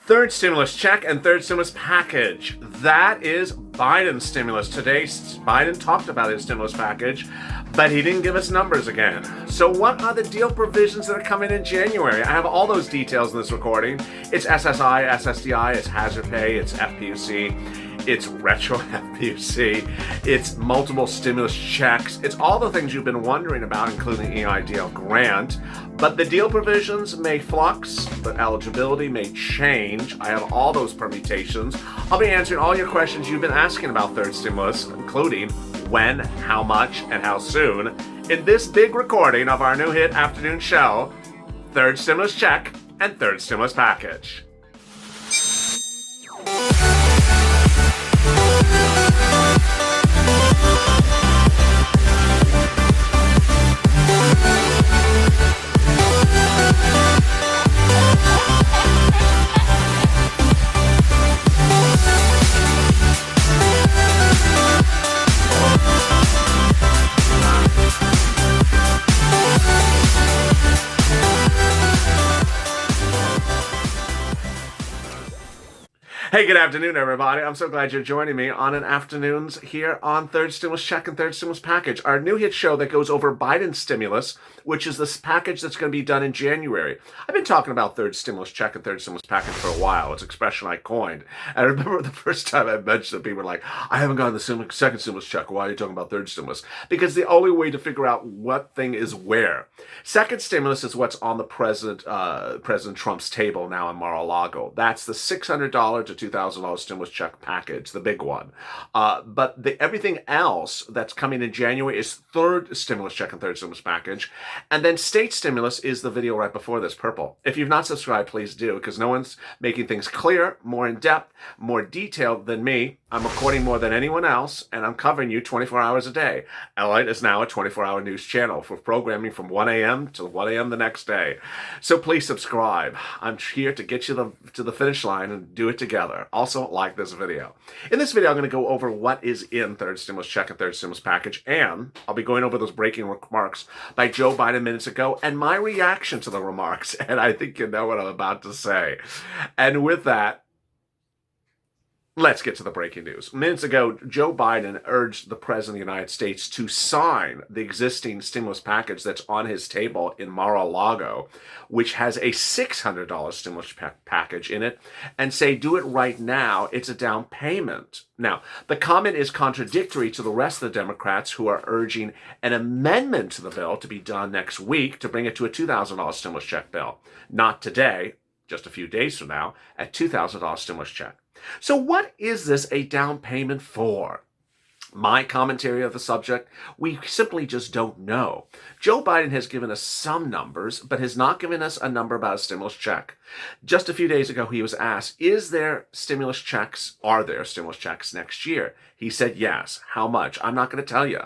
Third stimulus check and third stimulus package. That is Biden's stimulus. Today, Biden talked about his stimulus package, but he didn't give us numbers again. So what are the deal provisions that are coming in January? I have all those details in this recording. It's SSI, SSDI, it's hazard pay, it's FPUC, it's retro FPUC, it's multiple stimulus checks. It's all the things you've been wondering about, including EIDL grant. But the deal provisions may flux, but eligibility may change. I have all those permutations. I'll be answering all your questions you've been asking about third stimulus, including when, how much, and how soon, in this big recording of our new hit afternoon show, Third Stimulus Check and Third Stimulus Package. Hey, good afternoon, everybody. I'm so glad you're joining me on an afternoons here on Third Stimulus Check and Third Stimulus Package, our new hit show that goes over Biden's stimulus, which is this package that's going to be done in January. I've been talking about Third Stimulus Check and Third Stimulus Package for a while. It's an expression I coined. And I remember the first time I mentioned it, people were like, I haven't gotten the second stimulus check. Why are you talking about third stimulus? Because the only way to figure out what thing is where. Second stimulus is what's on the President Trump's table now in Mar-a-Lago. That's the $600 to $2,000 stimulus check package, the big one. But everything else that's coming in January is third stimulus check and third stimulus package. And then state stimulus is the video right before this, purple. If you've not subscribed, please do, because no one's making things clear, more in-depth, more detailed than me. I'm recording more than anyone else, and I'm covering you 24 hours a day. LALATE is now a 24-hour news channel for programming from 1 a.m. to 1 a.m. the next day. So please subscribe. I'm here to get you to the finish line and do it together. Also, like this video. In this video, I'm going to go over what is in third stimulus check and third stimulus package, and I'll be going over those breaking remarks by Joe Biden minutes ago and my reaction to the remarks, and I think you know what I'm about to say. And with that, let's get to the breaking news. Minutes ago, Joe Biden urged the President of the United States to sign the existing stimulus package that's on his table in Mar-a-Lago, which has a $600 stimulus package in it, and say, do it right now. It's a down payment. Now, the comment is contradictory to the rest of the Democrats who are urging an amendment to the bill to be done next week to bring it to a $2,000 stimulus check bill. Not today, just a few days from now, a $2,000 stimulus check. So what is this a down payment for? My commentary of the subject, we simply just don't know. Joe Biden has given us some numbers, but has not given us a number about a stimulus check. Just a few days ago, he was asked, are there stimulus checks next year? He said yes. How much? I'm not going to tell you.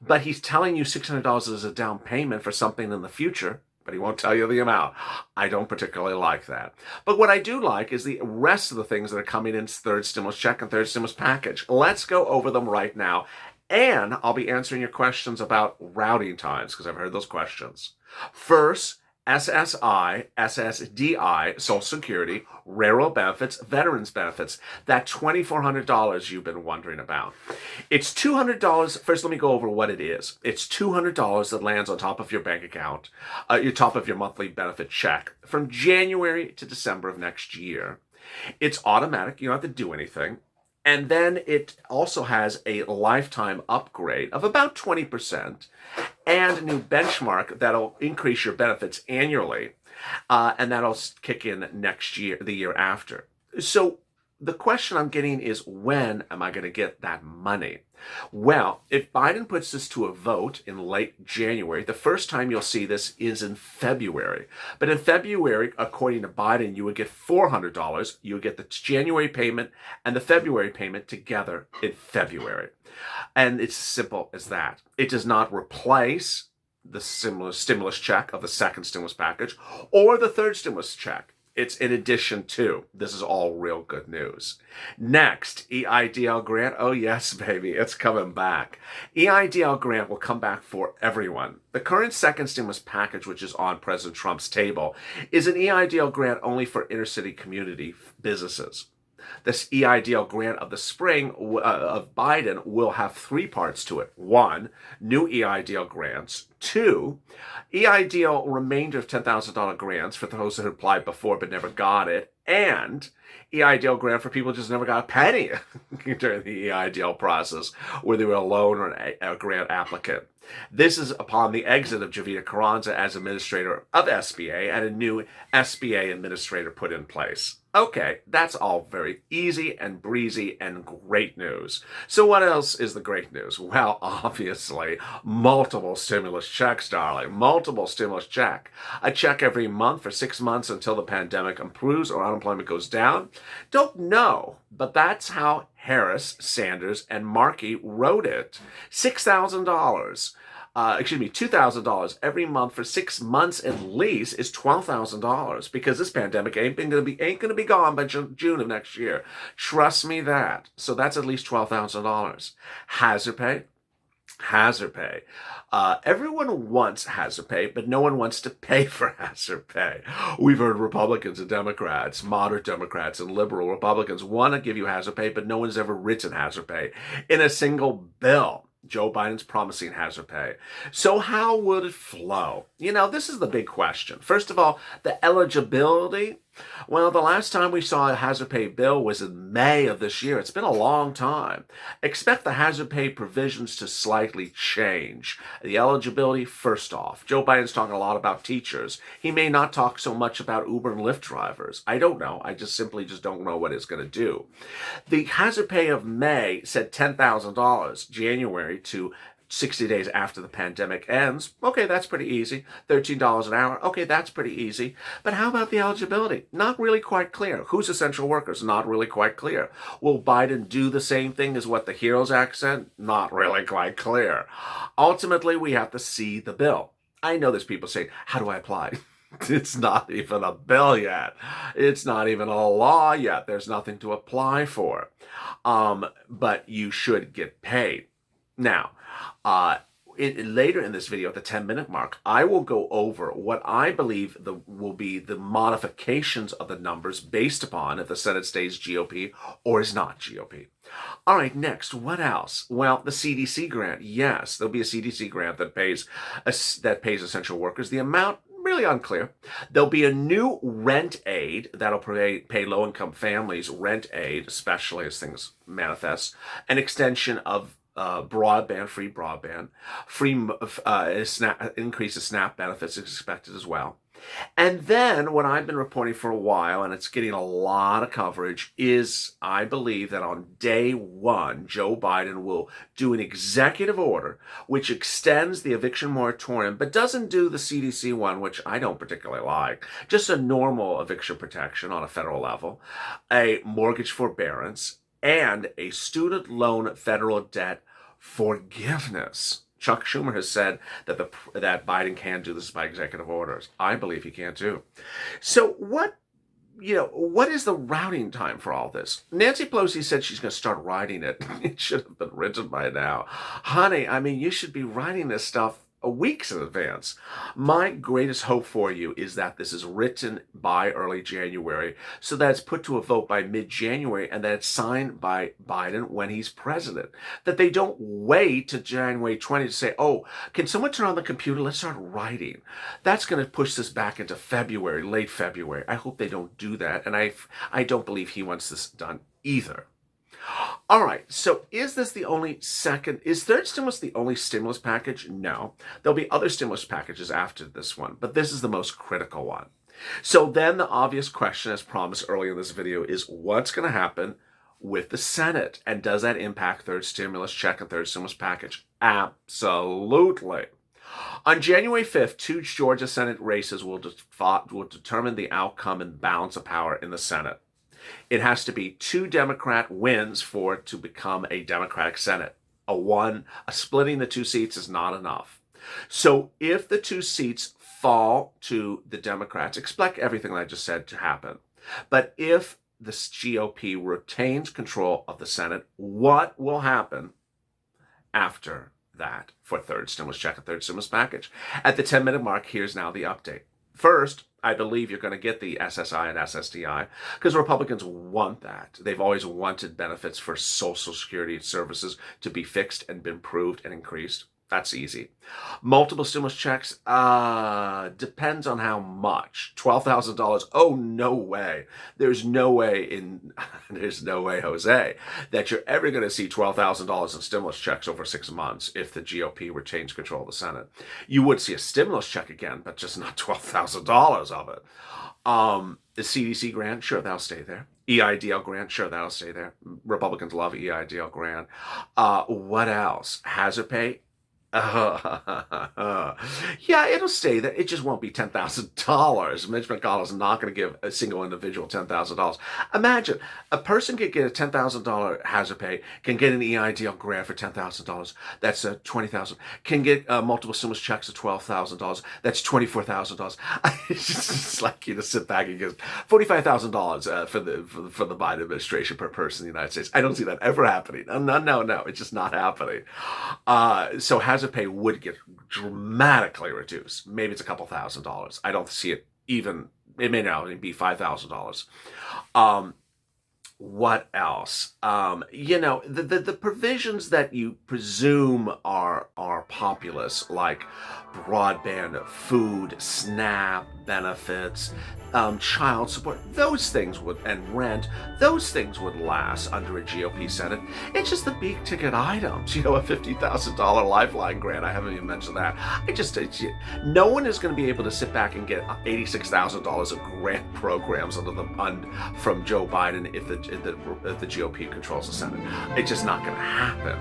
But he's telling you $600 is a down payment for something in the future, but he won't tell you the amount. I don't particularly like that. But what I do like is the rest of the things that are coming in third stimulus check and third stimulus package. Let's go over them right now. And I'll be answering your questions about routing times, because I've heard those questions. First, SSI, SSDI, Social Security, railroad benefits, veterans benefits, that $2,400 you've been wondering about. It's $200. First, let me go over what it is. It's $200 that lands on top of your bank account, top of your monthly benefit check from January to December of next year. It's automatic. You don't have to do anything. And then it also has a lifetime upgrade of about 20% and a new benchmark that'll increase your benefits annually. And that'll kick in next year, the year after. So the question I'm getting is, when am I going to get that money? Well, if Biden puts this to a vote in late January, the first time you'll see this is in February. But in February, according to Biden, you would get $400. You would get the January payment and the February payment together in February. And it's as simple as that. It does not replace the stimulus check of the second stimulus package or the third stimulus check. It's in addition to. This is all real good news. Next, EIDL grant. Oh, yes, baby. It's coming back. EIDL grant will come back for everyone. The current second stimulus package, which is on President Trump's table, is an EIDL grant only for inner city community businesses. This EIDL grant of the spring of Biden will have three parts to it. One, new EIDL grants. Two, EIDL remainder of $10,000 grants for those that applied before but never got it. And EIDL grant for people who just never got a penny during the EIDL process, whether they were a loan or a grant applicant. This is upon the exit of Javita Carranza as administrator of SBA and a new SBA administrator put in place. Okay, that's all very easy and breezy and great news. So what else is the great news? Well, obviously, multiple stimulus checks, darling. Multiple stimulus check. A check every month for 6 months until the pandemic improves or unemployment goes down. Don't know, but that's how Harris, Sanders, and Markey wrote it. $6,000. $2,000 every month for 6 months at least is $12,000 because this pandemic ain't gonna be gone by June of next year. Trust me that. So that's at least $12,000. Hazard pay. Hazard pay. Everyone wants hazard pay, but no one wants to pay for hazard pay. We've heard Republicans and Democrats, moderate Democrats and liberal Republicans want to give you hazard pay, but no one's ever written hazard pay in a single bill. Joe Biden's promising hazard pay. So how would it flow? This is the big question. First of all, the eligibility. Well, the last time we saw a hazard pay bill was in May of this year. It's been a long time. Expect the hazard pay provisions to slightly change. The eligibility, first off. Joe Biden's talking a lot about teachers. He may not talk so much about Uber and Lyft drivers. I don't know. I simply don't know what it's going to do. The hazard pay of May said $10,000, January to 60 days after the pandemic ends. Okay, that's pretty easy. $13 an hour. Okay, that's pretty easy. But how about the eligibility? Not really quite clear. Who's essential workers? Not really quite clear. Will Biden do the same thing as what the HEROES Act said? Not really quite clear. Ultimately, we have to see the bill. I know there's people saying, how do I apply? It's not even a bill yet. It's not even a law yet. There's nothing to apply for. But you should get paid. Now, later in this video, at the 10-minute mark, I will go over what I believe will be the modifications of the numbers based upon if the Senate stays GOP or is not GOP. All right, next, what else? Well, the CDC grant. Yes, there'll be a CDC grant that pays essential workers. The amount, really unclear. There'll be a new rent aid that'll pay low-income families rent aid, especially as things manifest. An extension of free broadband, increase of SNAP benefits is expected as well. And then what I've been reporting for a while, and it's getting a lot of coverage, is I believe that on day one, Joe Biden will do an executive order which extends the eviction moratorium, but doesn't do the CDC one, which I don't particularly like. Just a normal eviction protection on a federal level, a mortgage forbearance, and a student loan federal debt forgiveness. Chuck Schumer has said that Biden can do this by executive orders. I believe he can too. So what is the routing time for all this? Nancy Pelosi said she's going to start writing it. It should have been written by now. Honey, you should be writing this stuff weeks in advance. My greatest hope for you is that this is written by early January so that it's put to a vote by mid-January and that it's signed by Biden when he's president. That they don't wait to January 20 to say, oh, can someone turn on the computer? Let's start writing. That's going to push this back into February, late February. I hope they don't do that. And I don't believe he wants this done either. All right, so is third stimulus the only stimulus package? No. There'll be other stimulus packages after this one, but this is the most critical one. So then the obvious question, as promised earlier in this video, is what's going to happen with the Senate? And does that impact third stimulus check and third stimulus package? Absolutely. On January 5th, 2 Georgia Senate races will determine the outcome and balance of power in the Senate. It has to be 2 Democrat wins for it to become a Democratic Senate. Splitting the 2 seats is not enough. So if the 2 seats fall to the Democrats. Expect everything that I just said to happen. But if the GOP retains control of the Senate, what will happen after that for third stimulus check and third stimulus package? At the 10-minute mark, here's now the update. First, I believe you're going to get the SSI and SSDI because Republicans want that. They've always wanted benefits for Social Security services to be fixed and been improved and increased. That's easy. Multiple stimulus checks depends on how much. $12,000. Oh, no way. There's no way, Jose, that you're ever going to see $12,000 in stimulus checks over 6 months if the GOP retains control of the Senate. You would see a stimulus check again, but just not $12,000 of it. The CDC grant, sure, that'll stay there. EIDL grant, sure, that'll stay there. Republicans love EIDL grant. What else? Hazard pay? Yeah, it'll stay there. It just won't be $10,000. Mitch McConnell's not going to give a single individual $10,000. Imagine a person could get a $10,000 hazard pay, can get an EIDL grant for $10,000. That's $20,000. Can get multiple stimulus checks of $12,000. That's $24,000. It's like you to sit back and give $45,000 for the Biden administration per person in the United States. I don't see that ever happening. No. It's just not happening. So hazard pay would get dramatically reduced. Maybe it's a couple $1,000s. I don't see it even, it may not even be $5,000. What else? The provisions that you presume are populist, like broadband, food, SNAP benefits, child support, those things would, and rent, those things would last under a GOP Senate. It's just the big ticket items, a $50,000 lifeline grant. I haven't even mentioned that. No one is going to be able to sit back and get $86,000 of grant programs from Joe Biden if the GOP controls the Senate. It's just not going to happen.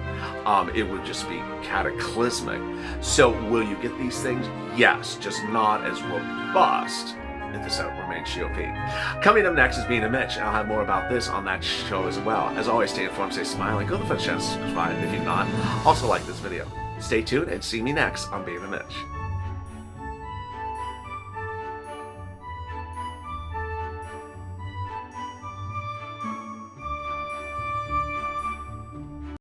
It would just be cataclysmic. So will you get these things? Yes, just not as robust if the Senate remains GOP. Coming up next is Being a Mitch, and I'll have more about this on that show as well. As always, stay informed, stay smiling, go to the chance to subscribe if you're not. Also like this video. Stay tuned and see me next on Being a Mitch.